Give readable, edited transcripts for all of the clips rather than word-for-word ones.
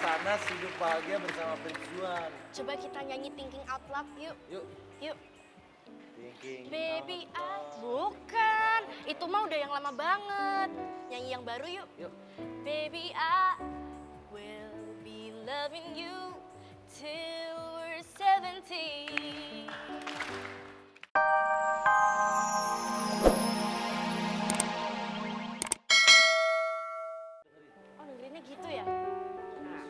Sanas hidup bahagia bersama Prince Juan. Coba kita nyanyi Thinking Out Loud yuk. Yuk. Yuk. Thinking Baby, out loud. bukan. Itu mah udah yang lama banget. Nyanyi yang baru yuk. Yuk. Baby, I will be loving you till we're 70. Oh, dengerinnya gitu ya? Nah,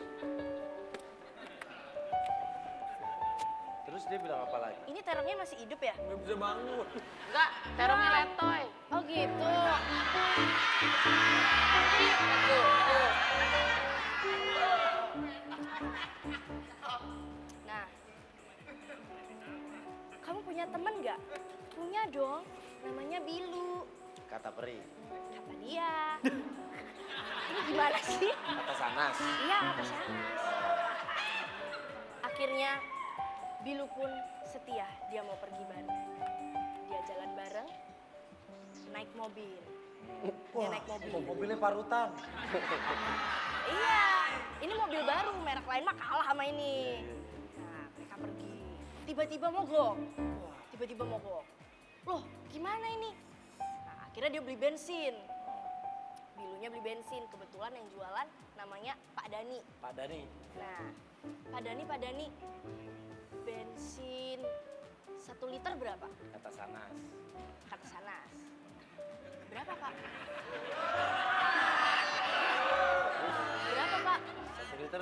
Terus dia bilang apa lagi? ini terongnya masih hidup ya? Nggak bisa bangun. Enggak, terongnya letoy. Oh gitu. Nah, kamu punya temen nggak? Punya dong, namanya Bilu. Kata Peri. Kata dia. Ini gimana sih? Kata Sanas. Iya, kata Sanas. Akhirnya Bilu pun setia, dia mau pergi bareng. Dia jalan bareng, naik mobil. Dia naik mobil. Mobilnya parutan. Iya, ini mobil baru, merek lain mah kalah sama ini. Nah, mereka pergi. Tiba-tiba mogok. Loh, gimana ini? Nah, akhirnya dia beli bensin. Bilunya beli bensin, kebetulan yang jualan namanya Pak Dani. Pak Dani. Nah, Pak Dani, bensin 1 liter berapa? Kata Sanas. Kata Sanas. Berapa, Pak? Berapa, Pak? 1 liter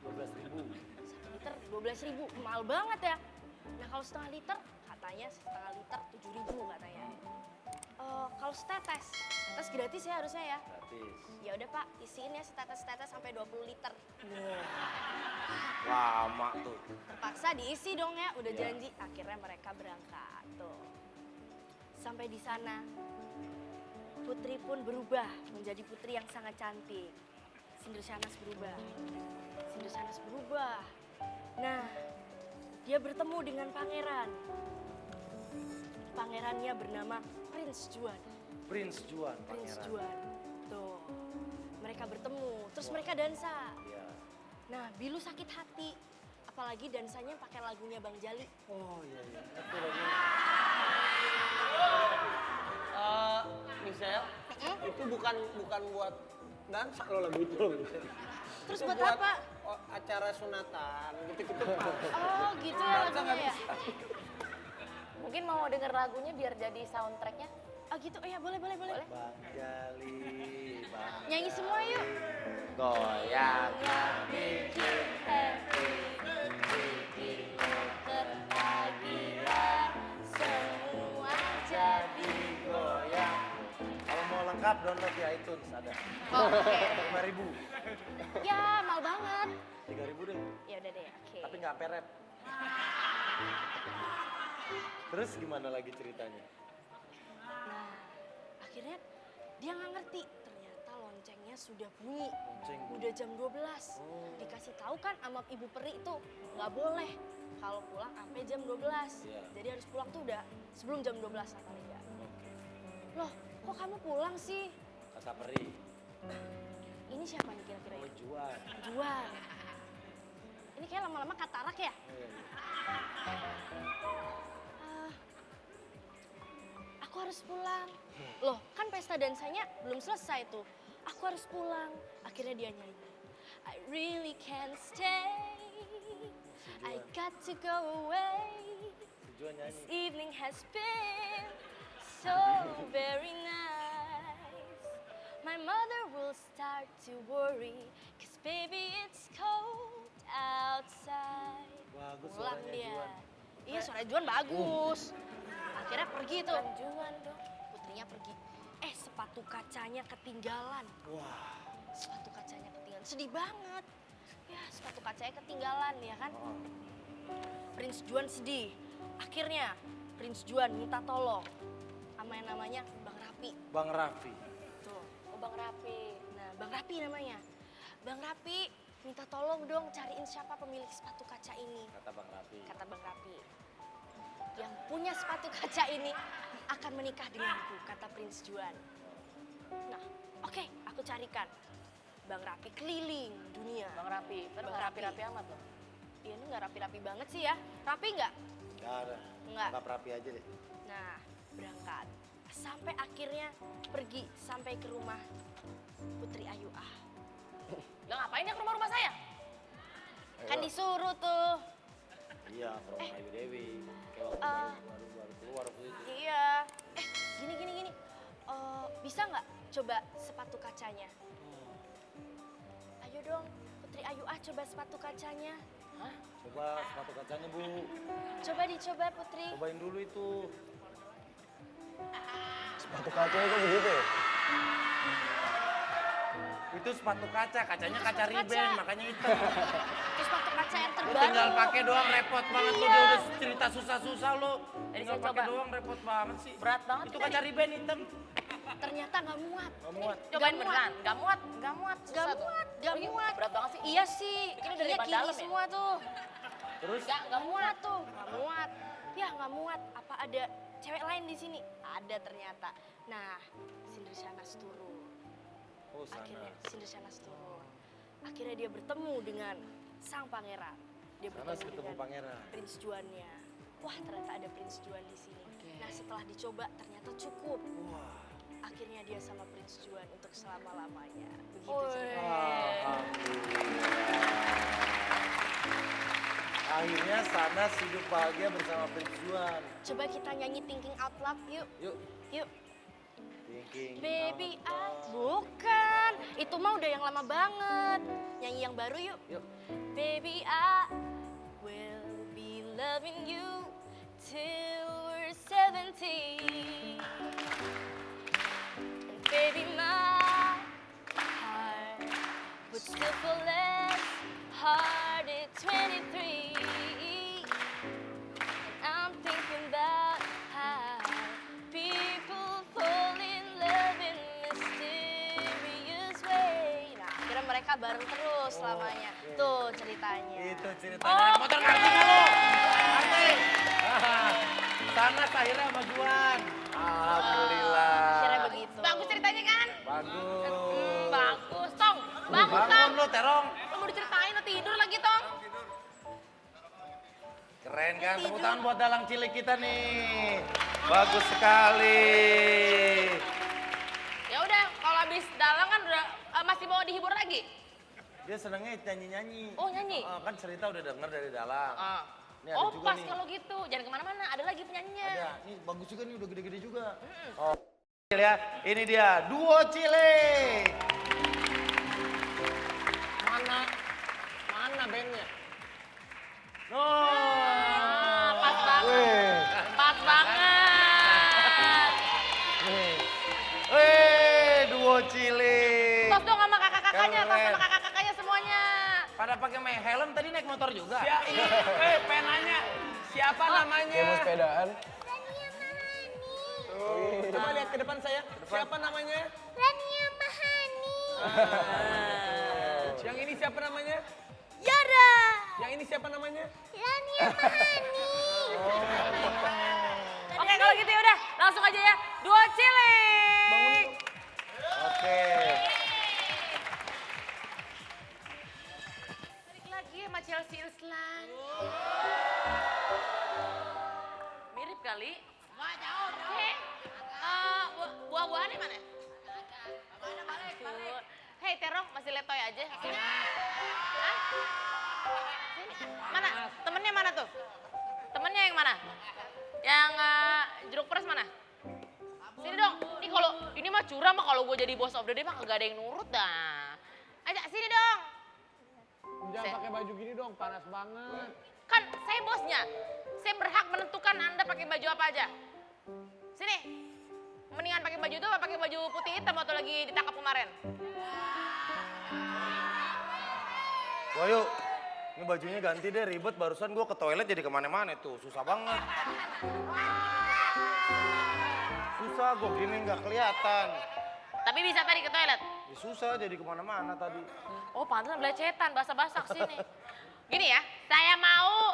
12.000. 1 liter 12.000, mahal banget ya. Nah kalau setengah liter, katanya setengah liter 7.000 katanya. Kalau setetes gratis ya harusnya ya. Gratis. Ya udah Pak, isiin ya setetes sampai 20 liter. Lama tuh. Terpaksa diisi dong ya, udah Iya. janji. Akhirnya mereka berangkat tuh. Sampai di sana, Putri pun berubah menjadi putri yang sangat cantik. Sindur Sanas berubah. Nah, dia bertemu dengan pangeran. Pangerannya bernama Prince Juan. Prince Juan, Prince pangeran. Juan. Tuh. Mereka bertemu, terus mereka dansa. Iya. Nah, Bilu sakit hati. Apalagi dansanya pakai lagunya Bang Jali. Oh iya. Itu lagi. Michelle, itu bukan buat dansa lo lagu itu loh, Michelle. Terus Itu buat apa? Acara sunatan, gitu-gitu. Oh, gitu ya lagunya ya? Mungkin mau denger lagunya biar jadi soundtracknya. Oh gitu, oh ya boleh. Bang Jali, Bang. Nyanyi semua yuk. Goyang. Yang bikin happy, bikin ketagihan, semua jadi Goyang. Kalau mau lengkap download di iTunes ada. Oke. 5.000. Ya, mal banget. 3.000 deh. Ya udah deh, oke. Tapi nggak peret. Terus gimana lagi ceritanya? Nah, akhirnya dia nggak ngerti. Ternyata loncengnya sudah bunyi. Lonceng. Udah jam 12. Dikasih tahu kan sama Ibu Peri itu nggak boleh kalau pulang sampai jam 12. Iya. Jadi harus pulang tuh udah sebelum jam 12 lah paling nggak. Loh, kok kamu pulang sih? Kata Peri. Ini siapa nih kira-kira Oh ya? Juan. Juan. Ini kayak lama-lama katarak ya? Ah, aku harus pulang. Loh, kan pesta dansanya belum selesai tuh. Aku harus pulang. Akhirnya dia nyanyi. I really can't stay. I got to go away. Si Juan This nyanyi. evening has been so very nice. My mother will start to worry, 'cause baby it's cold outside. Bagus Pulang suaranya dia. Juan. Iya, suara Juan bagus. Akhirnya pergi tuh. Juan dong. Putrinya pergi. Sepatu kacanya ketinggalan. Wah. Sepatu kacanya ketinggalan. Sedih banget. Ya, sepatu kacanya ketinggalan ya kan. Prince Juan sedih. Akhirnya Prince Juan minta tolong sama yang namanya Bang Rapi. Bang Raffi. Tuh. Oh, Bang Rapi. Nah, Bang Rapi namanya. Bang Rapi minta tolong dong cariin siapa pemilik sepatu kaca ini. Kata Bang Raffi. Kata Bang Rapi. Yang punya sepatu kaca ini akan menikah denganku, kata Prince Juan. Nah, oke, aku carikan. Bang Rapi keliling dunia. Bang Rapi, terus Bang nggak Rapi. rapi-rapi amat loh. Iya, ini nggak rapi-rapi banget sih ya. Rapi nggak? Nggak ada. Nggak. Anggap rapi aja deh. Nah, berangkat. Sampai akhirnya pergi sampai ke rumah Putri Ayu Ah. Lah ngapain ya ke rumah-rumah saya? Kan disuruh tuh. Iya, ke rumah Ayu Dewi. Kayak waktu baru keluar waktu itu. Iya. Gini. Bisa nggak coba sepatu kacanya? Ayo dong, Putri Ayu Ah coba sepatu kacanya. Hah? Coba sepatu kacanya, Bu. Coba dicoba Putri. Cobain dulu itu. Sepatu kacanya kok begitu ya? Itu sepatu kaca, kacanya Itu kaca sepatu kaca. riben, makanya hitam. Terus sepatu kaca yang Lu terbaru. tinggal pakai doang repot banget lu, Iya. dia udah cerita susah-susah lu. Jadi Tinggal saya pakai coba. doang repot banget sih. Berat banget Itu tadi. kaca riben hitam. Ternyata nggak muat. Nggak muat. Cobain Nggak beneran, nggak muat. Gak Susah tuh. muat, gak Ini muat. Berat banget sih. Iya sih, Bikinnya dari kakinya ban kiri dalam ya? semua tuh. Terus Gak muat tuh, gak muat. Ya gak muat, apa ada cewek lain di sini? Ada ternyata. Nah, Sindrasyanas turun. oh sana. Akhirnya Sindrasyanas turun. Akhirnya dia bertemu dengan sang pangeran. Dia Sana bertemu ketemu dengan pangeran. Prince Juannya. Wah, ternyata ada Prince Juan di sini. Nah, setelah dicoba ternyata cukup. Wah. Akhirnya dia sama Prince Juan untuk selama-lamanya. Begitu Wih. ceritanya. Akhirnya Sanas hidup bahagia bersama Prince Juan. Coba kita nyanyi Thinking Out Loud yuk. Yuk. Yuk. Thinking. Baby I bukan. Itu mah udah yang lama banget. Nyanyi yang baru yuk. Yuk. Baby I will be loving you till we're 70. And baby my heart would still feel less hard at 23. And I'm thinking about how people fall in love in mysterious way. Nah, akhirnya mereka bareng terus selamanya. Tuh ceritanya. Itu ceritanya. Naik motor ngerti nggak lu? Ngerti? Sanas akhirnya sama Juan. Alhamdulillah. Akhirnya begitu. Bagus ceritanya kan? Bagus. Bagus, Tong. Bangun, Tong. Bangun lu, Terong. Lu mau diceritain, lu tidur lagi, Tong. Keren kan? Tepuk tangan buat dalang cilik kita nih. Bagus sekali. Ya udah, kalau habis dalang kan udah masih mau dihibur lagi. Dia senengnya nyanyi-nyanyi. Oh, nyanyi? Kan cerita udah denger dari dalang. Ah. Ini ada Oh, juga pas nih. kalau gitu. Jangan kemana-mana, ada lagi penyanyinya. Ada, nih bagus juga nih, udah gede-gede juga. Oh, ya, ini dia duo cilik. Mana bandnya? No. Pas banget. Pas banget. Duo cilik. Tos dong sama kakak-kakaknya, tos Keren. sama kakak-kakaknya semuanya. Pada pakai helm tadi naik motor juga. Penanya siapa namanya? Kayak mau sepedaan. Coba lihat ke depan saya. Siapa namanya? Rania Mahani. Yang ini siapa namanya? Yara. Yang ini siapa namanya? Rania Mahani. Oke, kalau gitu ya udah, langsung aja ya. Duo cilik. Oke. Balik lagi sama Chelsea Islan. Mirip kali. Nggak jauh. Oke. Buah-buahannya mana? Mana balik. Hei Terong, masih letoy aja. Sini. Hah? Sini. Mana? Temennya mana tuh? Temennya yang mana? Yang jeruk peres mana? Sini dong. Ini kalau ini mah curang mah kalau gue jadi bos of the day mah kagak ada yang nurut dah. Ajak sini dong. Jangan pakai baju gini dong, panas banget. Kan saya bosnya. Saya berhak menentukan Anda pakai baju apa aja. Sini. Mendingan pakai baju itu apa pakai baju putih hitam waktu lagi ditangkap kemarin? Wah yuk, ini bajunya ganti deh, ribet. Barusan gue ke toilet jadi kemana-mana tuh, susah banget. Susah, gue gini nggak kelihatan. Tapi bisa tadi ke toilet. Ya, susah jadi kemana-mana tadi. Oh pantesan belecetan, basah-basah sini. Gini ya, saya mau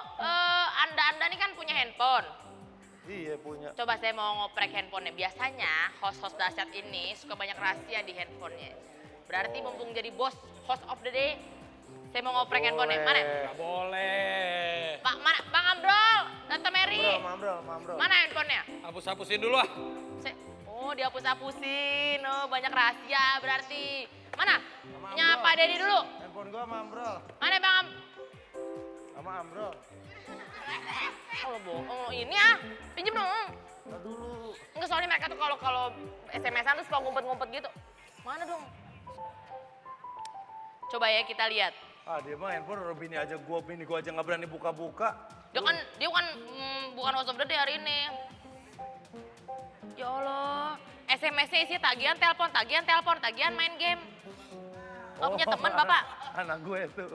Anda nih kan punya handphone. Iya punya. Coba saya mau ngoprek handphonenya. Biasanya host-host dahsyat ini suka banyak rahasia di handphonenya. Berarti mumpung jadi bos, host of the day, saya mau ngoprek handphonenya. Mana? Nggak boleh. Pak, mana? Bang Ambrol, Tante Mary. Mambrol. Mana handphonenya? Hapus-hapusin dulu ah. Oh, dihapus-hapusin. Oh, banyak rahasia berarti. Mana? Punya Pak Dedi dulu. Handphone gua Mambrol. Mana Bang Sama Ambrol. Oh, bohong ini ah. Pinjem dong. Ntar dulu. Enggak, soalnya mereka tuh kalau SMS-an tuh suka ngumpet-ngumpet gitu. Mana dong? Coba ya kita lihat. Ah dia mah handphone udah bini gua aja nggak berani buka-buka. Dia kan bukan host of the day hari ini. Ya Allah, SMS-nya isi tagihan telepon, tagihan main game. Gak punya teman Bapak? Anak gue itu.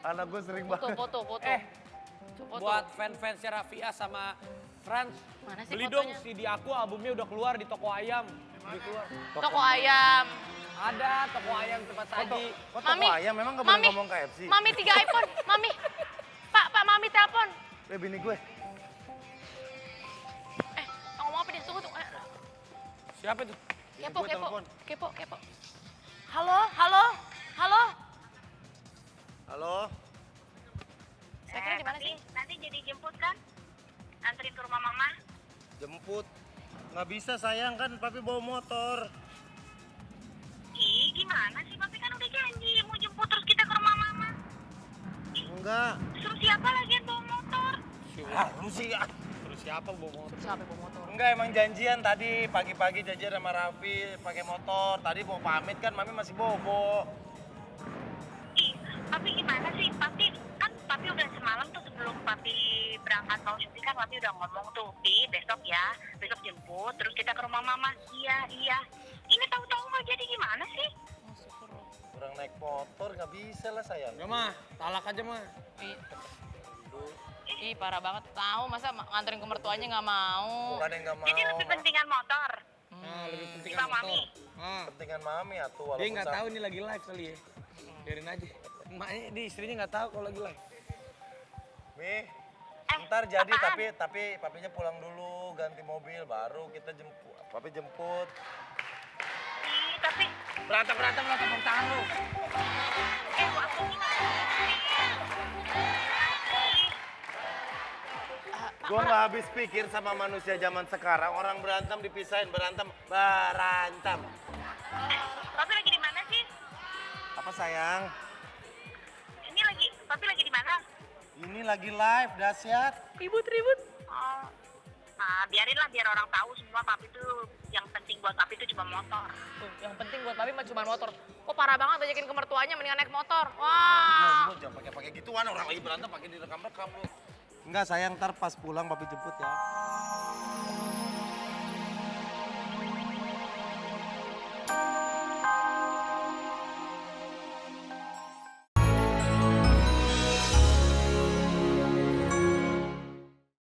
Anak gue sering banget. Foto. Foto. Buat fans-fansnya Rafia sama Franz, Mana sih beli fotonya? dong CD aku, albumnya udah keluar di toko ayam. Udah keluar. Toko ayam. Ada toko ayam tempat saji. Kok toko ayam memang gak boleh ngomong KFC? Mami 3 iPhone, Mami. Pak, Mami telepon. Bini gue. Ngomong apa dia? Tunggu. Siapa itu? Kepo. Halo. Halo? Saya kira di mana sih? Nanti jadi jemput kan? Anterin ke rumah mama? Jemput. Nggak bisa sayang kan papi bawa motor. Ih, gimana sih? Papi kan udah janji mau jemput terus kita ke rumah mama. Enggak. Suruh siapa lagi yang bawa motor? Ah, lu sih ya. Terus siapa bawa motor? Siapa bawa motor? Enggak, emang janjian tadi pagi-pagi janjian sama Raffi pakai motor. Tadi mau pamit kan, mami masih bobo. Ih, papi gimana sih? Papi udah semalam tuh sebelum papi berangkat mau syuting kan papi udah ngomong tuh, Pi besok jemput terus kita ke rumah mama. Iya. Ini tahu-tahu nggak jadi gimana sih? Kurang naik motor nggak bisa lah sayang. Enggak mah, talak aja mah. Ih, parah banget. Tahu masa nganterin ke mertuanya nggak mau. Bukan yang nggak mau. Jadi lebih pentingan motor. Nah, lebih penting Bang motor. Mami. Nah, Pentingan mami atuh. dia walaupun nggak sama- tahu ini lagi live kali ya. Biarin aja. Emaknya, dia istrinya nggak tahu kalau lagi live. Mi, ntar jadi apaan? tapi papinya pulang dulu ganti mobil baru kita jemput. Papi jemput. Ih, tapi Berantem lah tepuk tangan lu. waktu gimana? Gua nggak habis pikir sama manusia zaman sekarang. Orang berantem dipisahin, berantem. Papi lagi di mana sih? Apa sayang? Papi lagi di mana? Ini lagi live, dahsyat. Ribut. Oh, nah biarinlah biar orang tahu semua papi tuh yang penting buat papi itu cuma motor. Tuh, yang penting buat Papi mah cuma motor. Kok parah banget bajakin ke mertuanya mendingan naik motor. Wah. Jangan pakai gituan, orang lagi berantem pakai direkam lu. Enggak sayang, ntar pas pulang papi jemput ya.